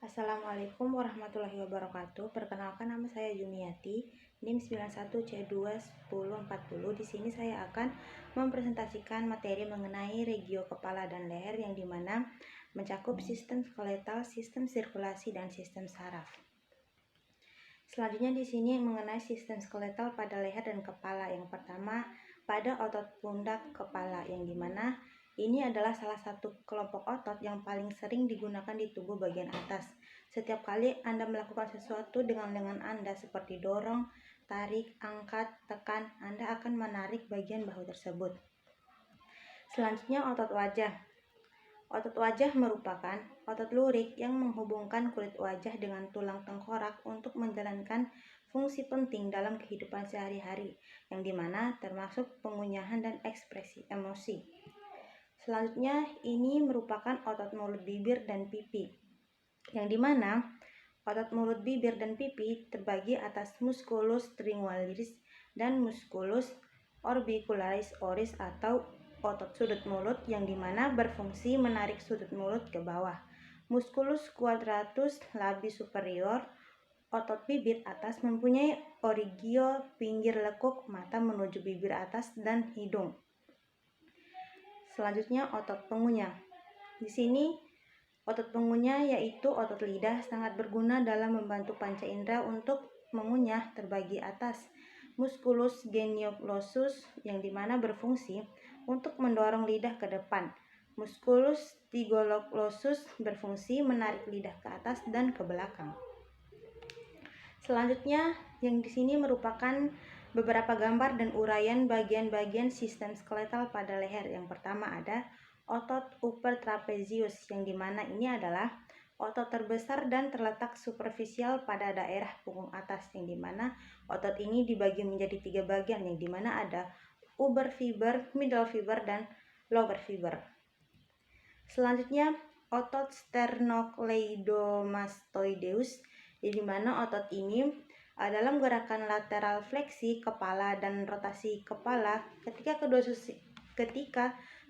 Assalamualaikum warahmatullahi wabarakatuh. Perkenalkan, nama saya Jumiati, NIM 91C21040. Di sini saya akan mempresentasikan materi mengenai regio kepala dan leher yang dimana mencakup sistem skeletal, sistem sirkulasi, dan sistem saraf. Selanjutnya di sini mengenai sistem skeletal pada leher dan kepala. Yang pertama pada otot pundak kepala, yang dimana ini adalah salah satu kelompok otot yang paling sering digunakan di tubuh bagian atas. Setiap kali Anda melakukan sesuatu dengan lengan Anda seperti dorong, tarik, angkat, tekan, Anda akan menarik bagian bahu tersebut. Selanjutnya otot wajah. Otot wajah merupakan otot lurik yang menghubungkan kulit wajah dengan tulang tengkorak untuk menjalankan fungsi penting dalam kehidupan sehari-hari, yang dimana termasuk pengunyahan dan ekspresi emosi. Selanjutnya ini merupakan otot mulut, bibir, dan pipi, yang dimana otot mulut, bibir, dan pipi terbagi atas musculus lingualis dan musculus orbicularis oris atau otot sudut mulut, yang dimana berfungsi menarik sudut mulut ke bawah. Musculus quadratus labii superior, otot bibir atas, mempunyai origio pinggir lekuk mata menuju bibir atas dan hidung. Selanjutnya otot pengunyah. Di sini otot pengunyah yaitu otot lidah sangat berguna dalam membantu panca indera untuk mengunyah terbagi atas. Musculus genioglossus, yang dimana berfungsi untuk mendorong lidah ke depan. Musculus stygologlossus berfungsi menarik lidah ke atas dan ke belakang. Selanjutnya yang di sini merupakan beberapa gambar dan uraian bagian-bagian sistem skeletal pada leher. Yang pertama ada otot upper trapezius, yang dimana ini adalah otot terbesar dan terletak superficial pada daerah punggung atas, yang dimana otot ini dibagi menjadi 3 bagian, yang dimana ada upper fiber, middle fiber, dan lower fiber. Selanjutnya otot sternocleidomastoideus, di mana otot ini dalam gerakan lateral fleksi kepala dan rotasi kepala ketika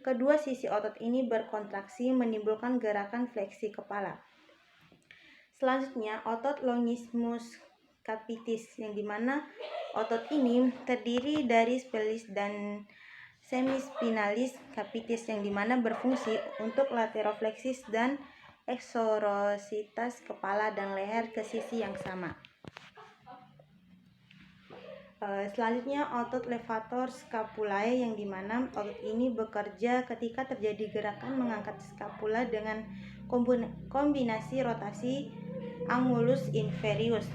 kedua sisi otot ini berkontraksi menimbulkan gerakan fleksi kepala. Selanjutnya otot longissimus capitis, yang dimana otot ini terdiri dari spinalis dan semispinalis capitis, yang dimana berfungsi untuk laterofleksis dan eksorositas kepala dan leher ke sisi yang sama. Selanjutnya otot levator scapulae, yang dimana otot ini bekerja ketika terjadi gerakan mengangkat scapula dengan kombinasi rotasi angulus inferius.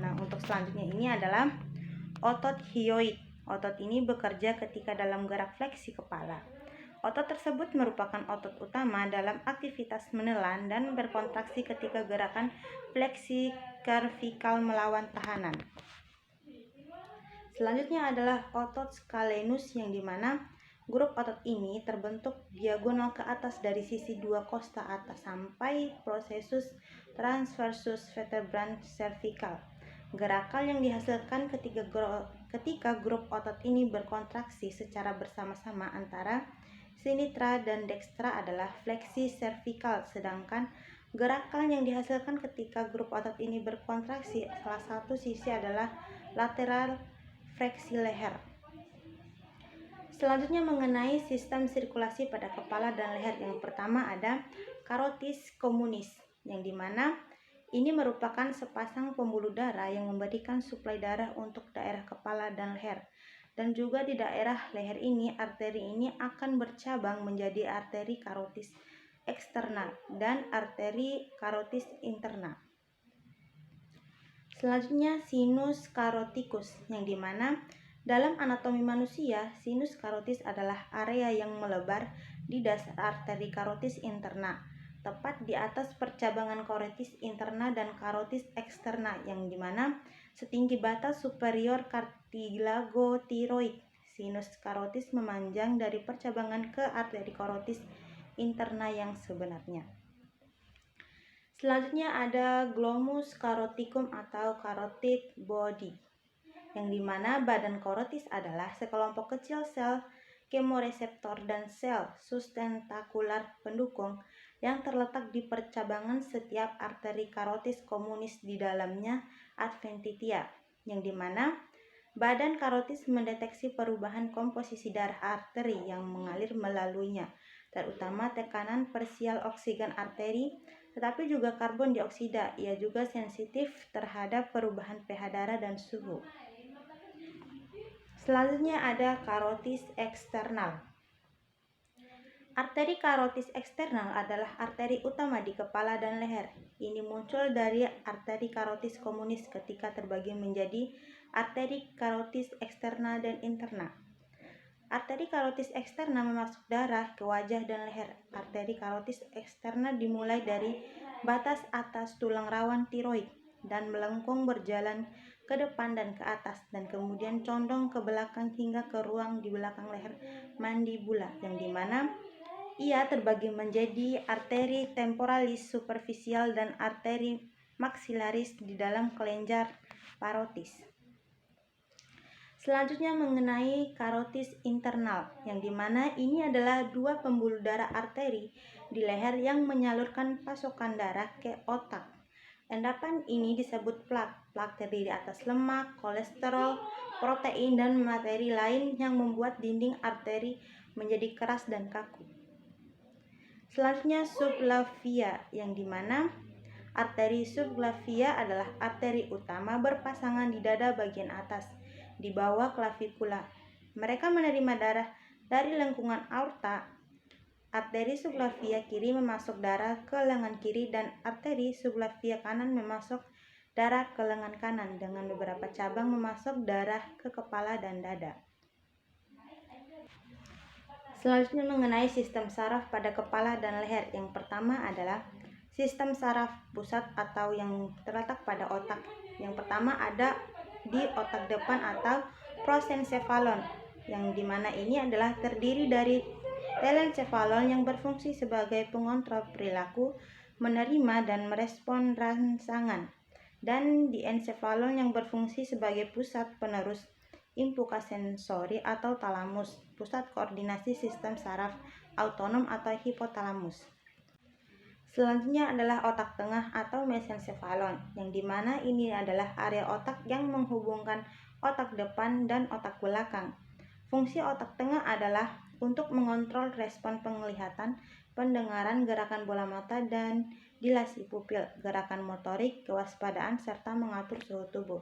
Nah, untuk selanjutnya ini adalah otot hyoid. Otot ini bekerja ketika dalam gerak fleksi kepala. Otot tersebut merupakan otot utama dalam aktivitas menelan dan berkontraksi ketika gerakan fleksi cervical melawan tahanan. Selanjutnya adalah otot scalenus, yang dimana grup otot ini terbentuk diagonal ke atas dari sisi 2 kosta atas sampai processus transversus vertebrae cervical. Gerakan yang dihasilkan ketika grup otot ini berkontraksi secara bersama-sama antara sinitra dan dextra adalah fleksi cervical, sedangkan gerakan yang dihasilkan ketika grup otot ini berkontraksi salah satu sisi adalah lateral fleksi leher. Selanjutnya mengenai sistem sirkulasi pada kepala dan leher. Yang pertama ada carotis communis, yang dimana ini merupakan sepasang pembuluh darah yang memberikan suplai darah untuk daerah kepala dan leher. Dan juga di daerah leher ini, arteri ini akan bercabang menjadi arteri carotis eksterna dan arteri carotis interna. Selanjutnya sinus caroticus, yang dimana dalam anatomi manusia, sinus carotis adalah area yang melebar di dasar arteri carotis interna, tepat di atas percabangan carotis interna dan carotis eksterna, yang dimana setinggi batas superior cartilago thyroid. Sinus carotis memanjang dari percabangan ke arteri carotis interna yang sebenarnya. Selanjutnya ada glomus caroticum atau carotid body, yang dimana badan karotis adalah sekelompok kecil sel kemoreseptor dan sel sustentakular pendukung yang terletak di percabangan setiap arteri karotis komunis di dalamnya adventitia, yang dimana badan karotis mendeteksi perubahan komposisi darah arteri yang mengalir melaluinya, terutama tekanan parsial oksigen arteri, tetapi juga karbon dioksida. Ia juga sensitif terhadap perubahan pH darah dan suhu. Selanjutnya ada karotis eksternal. Arteri karotis eksternal adalah arteri utama di kepala dan leher. Ini muncul dari arteri karotis komunis ketika terbagi menjadi arteri karotis eksternal dan internal. Arteri karotis eksternal memasuk darah ke wajah dan leher. Arteri karotis eksternal dimulai dari batas atas tulang rawan tiroid dan melengkung berjalan ke depan dan ke atas, dan kemudian condong ke belakang hingga ke ruang di belakang leher mandibula, yang dimana ia terbagi menjadi arteri temporalis superficial dan arteri maxillaris di dalam kelenjar parotis. Selanjutnya mengenai karotis internal, yang dimana ini adalah dua pembuluh darah arteri di leher yang menyalurkan pasokan darah ke otak. Endapan ini disebut plak. Plak terdiri atas lemak, kolesterol, protein, dan materi lain yang membuat dinding arteri menjadi keras dan kaku. Selanjutnya subclavia, yang dimana arteri subclavia adalah arteri utama berpasangan di dada bagian atas, di bawah klavikula. Mereka menerima darah dari lengkungan aorta. Arteri subclavia kiri memasuk darah ke lengan kiri dan arteri subclavia kanan memasuk darah ke lengan kanan, dengan beberapa cabang memasuk darah ke kepala dan dada. Selanjutnya mengenai sistem saraf pada kepala dan leher. Yang pertama adalah sistem saraf pusat atau yang terletak pada otak. Yang pertama ada di otak depan atau prosencephalon, yang dimana ini adalah terdiri dari telencephalon yang berfungsi sebagai pengontrol perilaku, menerima dan merespon rangsangan, dan diencephalon yang berfungsi sebagai pusat penerus impulsasensori atau talamus, pusat koordinasi sistem saraf autonom atau hipotalamus. Selanjutnya adalah otak tengah atau mesencephalon, yang dimana ini adalah area otak yang menghubungkan otak depan dan otak belakang. Fungsi otak tengah adalah untuk mengontrol respon penglihatan, pendengaran, gerakan bola mata, dan dilasi pupil, gerakan motorik, kewaspadaan, serta mengatur suhu tubuh.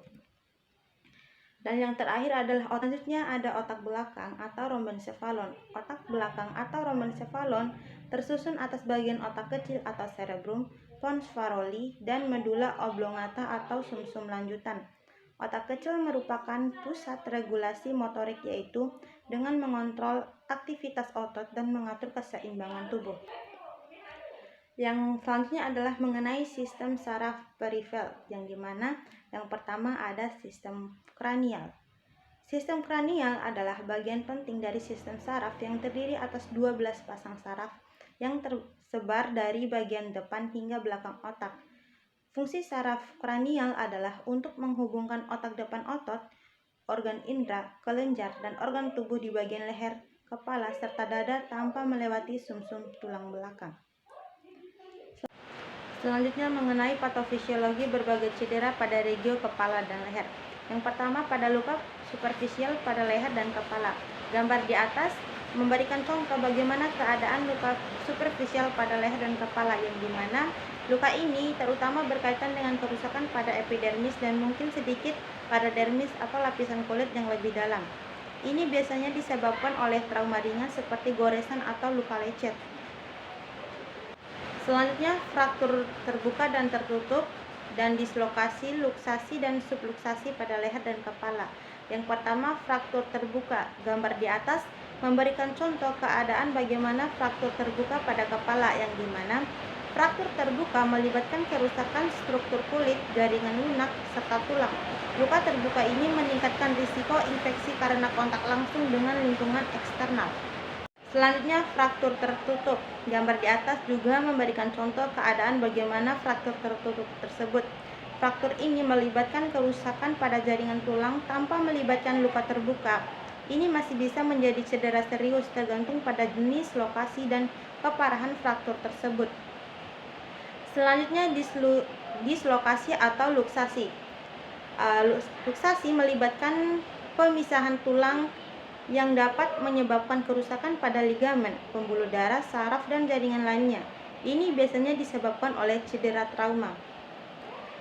Dan yang terakhir adalah selanjutnya ada otak belakang atau rhombencephalon. Otak belakang atau rhombencephalon tersusun atas bagian otak kecil atau cerebrum, pons varoli, dan medulla oblongata atau sumsum lanjutan. Otak kecil merupakan pusat regulasi motorik, yaitu dengan mengontrol aktivitas otot dan mengatur keseimbangan tubuh. Yang selanjutnya adalah mengenai sistem saraf perifer, yang dimana yang pertama ada sistem kranial. Sistem kranial adalah bagian penting dari sistem saraf yang terdiri atas 12 pasang saraf yang tersebar dari bagian depan hingga belakang otak. Fungsi saraf kranial adalah untuk menghubungkan otak depan otot, organ indera, kelenjar, dan organ tubuh di bagian leher, kepala, serta dada tanpa melewati sumsum tulang belakang. Selanjutnya mengenai patofisiologi berbagai cedera pada regio kepala dan leher. Yang pertama pada luka superficial pada leher dan kepala. Gambar di atas memberikan contoh bagaimana keadaan luka superficial pada leher dan kepala, yang dimana luka ini terutama berkaitan dengan kerusakan pada epidermis dan mungkin sedikit pada dermis atau lapisan kulit yang lebih dalam. Ini biasanya disebabkan oleh trauma ringan seperti goresan atau luka lecet. Selanjutnya fraktur terbuka dan tertutup, dan dislokasi, luksasi, dan subluksasi pada leher dan kepala. Yang pertama fraktur terbuka. Gambar di atas memberikan contoh keadaan bagaimana fraktur terbuka pada kepala, yang dimana fraktur terbuka melibatkan kerusakan struktur kulit, jaringan lunak, serta tulang. Luka terbuka ini meningkatkan risiko infeksi karena kontak langsung dengan lingkungan eksternal. Selanjutnya fraktur tertutup. Gambar di atas juga memberikan contoh keadaan bagaimana fraktur tertutup tersebut. Fraktur ini melibatkan kerusakan pada jaringan tulang tanpa melibatkan luka terbuka. Ini masih bisa menjadi cedera serius tergantung pada jenis, lokasi, dan keparahan fraktur tersebut. Selanjutnya dislokasi atau luksasi. Luksasi melibatkan pemisahan tulang yang dapat menyebabkan kerusakan pada ligamen, pembuluh darah, saraf, dan jaringan lainnya. Ini biasanya disebabkan oleh cedera trauma.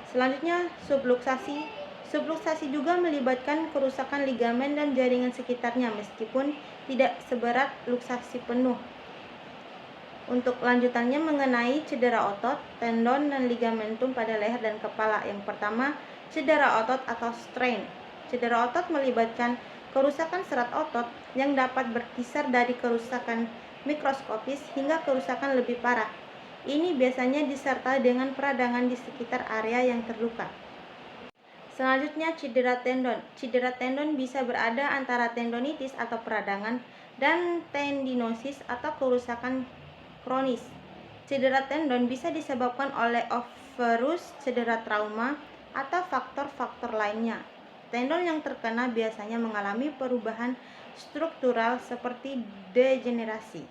Selanjutnya, subluksasi. Subluksasi juga melibatkan kerusakan ligamen dan jaringan sekitarnya meskipun tidak seberat luksasi penuh. Untuk lanjutannya mengenai cedera otot, tendon, dan ligamentum pada leher dan kepala. Yang pertama, cedera otot atau strain. Cedera otot melibatkan kerusakan serat otot yang dapat berkisar dari kerusakan mikroskopis hingga kerusakan lebih parah. Ini biasanya disertai dengan peradangan di sekitar area yang terluka. Selanjutnya, cedera tendon. Cedera tendon bisa berada antara tendonitis atau peradangan dan tendinosis atau kerusakan kronis. Cedera tendon bisa disebabkan oleh overuse, cedera trauma, atau faktor-faktor lainnya. Tendon yang terkena biasanya mengalami perubahan struktural seperti degenerasi.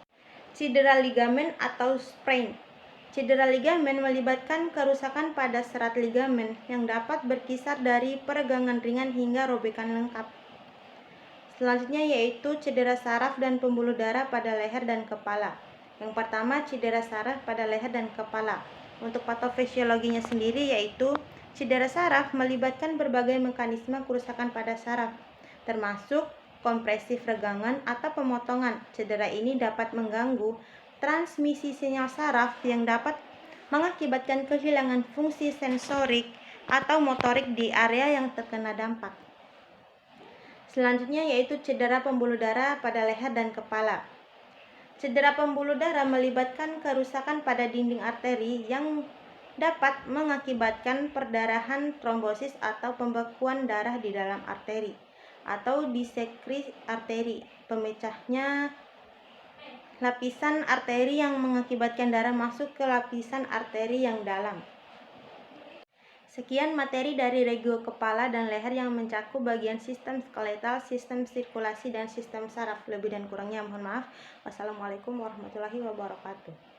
Cedera ligamen atau sprain. Cedera ligamen melibatkan kerusakan pada serat ligamen yang dapat berkisar dari peregangan ringan hingga robekan lengkap. Selanjutnya yaitu cedera saraf dan pembuluh darah pada leher dan kepala. Yang pertama, cedera saraf pada leher dan kepala. Untuk patofisiologinya sendiri yaitu cedera saraf melibatkan berbagai mekanisme kerusakan pada saraf, termasuk kompresi regangan atau pemotongan. Cedera ini dapat mengganggu transmisi sinyal saraf yang dapat mengakibatkan kehilangan fungsi sensorik atau motorik di area yang terkena dampak. Selanjutnya yaitu cedera pembuluh darah pada leher dan kepala. Cedera pembuluh darah melibatkan kerusakan pada dinding arteri yang dapat mengakibatkan perdarahan, trombosis, atau pembekuan darah di dalam arteri, atau disekri arteri. Pemecahnya lapisan arteri yang mengakibatkan darah masuk ke lapisan arteri yang dalam. Sekian materi dari regio kepala dan leher yang mencakup bagian sistem skeletal, sistem sirkulasi, dan sistem saraf. Lebih dan kurangnya mohon maaf. Wassalamualaikum warahmatullahi wabarakatuh.